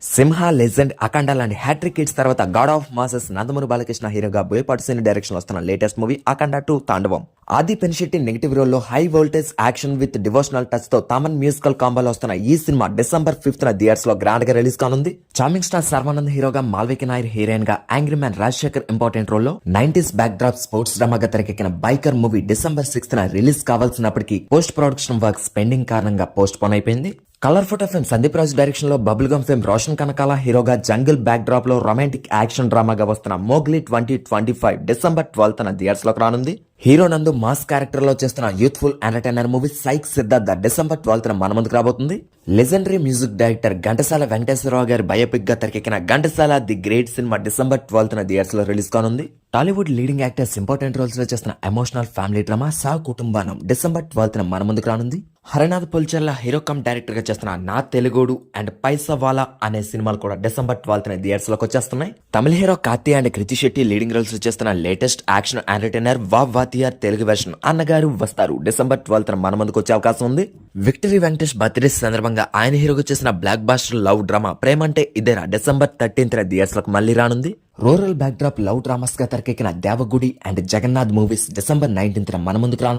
సింహ legend Akhanda లాంటి hat trick hits తర్వాత god of masses Nandamuri Balakrishna హీరోగా బోయపాటి శ్రీను డైరెక్షన్ వస్తున్న latest movie Akhanda 2 Thandavam. Aadi Pinisetty negative role లో high voltage action with devotional touch తో తమన్ మ్యూజికల్ కాంబోలో వస్తున్న ఈ సినిమా డిసెంబర్ 5th థియేటర్స్ లో గ్రాండ్ గా రిలీజ్ కానుంది. చార్మింగ్ స్టార్ సర్వానంద్ హీరోగా, మాల్విక నాయర్ హీరోయిన్ గా, angry man Rajasekhar important role లో 90s బ్యాక్ డ్రాప్ స్పోర్ట్స్ డ్రామాగా తెరకెక్కిన biker movie December 6th release కావాల్సినప్పటికీ పోస్ట్ ప్రొడక్షన్ వర్క్స్ పెండింగ్ కారణంగా పోస్ట్ పోన్ అయిపోయింది. Colour photo film Sandeep Raj direction లో bubble gum film Roshan Kanakala హీరోగా, జంగిల్ బ్యాక్ డ్రాప్ లో రొమాంటిక్ యాక్షన్ డ్రామాగా వస్తున్న మోగ్లీ 2025 డిసెంబర్ 12th థియేటర్స్ లోకి రానుంది. హీరో నందు మాస్ క్యారెక్టర్ లో చేస్తున్న youthful entertainer movie psych Siddhartha December 12th మన ముందుకు రాబోతుంది. Legendary music director Ghantasala Venkateswararao గారి బయోపిక్ గా తెరకెక్కిన Ghantasala the great cinema December 12th theatres లో రిలీజ్ కానుంది. Tollywood leading actors important roles లో చేస్తున్న emotional family drama Sa Kutumbanam December 12th మన ముందుకు రానుంది. Harinath Pulcharla hero cum director గా చేస్తున్న నా తెలుగోడు అండ్ పైసవాలా అనే సినిమాలు కూడా డిసెంబర్ 12th థియేటర్స్ లోకి వచ్చేస్తున్నాయి. తమిళ hero Karthi and Krithi Shetty leading roles లో చేస్తున్న latest action entertainer Vaathiyar Telugu version Annagaru Vastaru December 12th మన ముందుకు వచ్చే అవకాశం ఉంది. విక్టరీ వెంకటేష్ బర్త్డే సందర్భంగా ఆయన హీరోగా చేసిన బ్లాక్ బాస్టర్ లవ్ డ్రామా ప్రేమంటే ఇదేరా డిసెంబర్ 13th థియేటర్స్ లోకి మళ్ళీ రానుంది. Rural backdrop love dramas గా తెరకెక్కిన Devagudi and Jagannath movies December 19th మన ముందుకు రాను.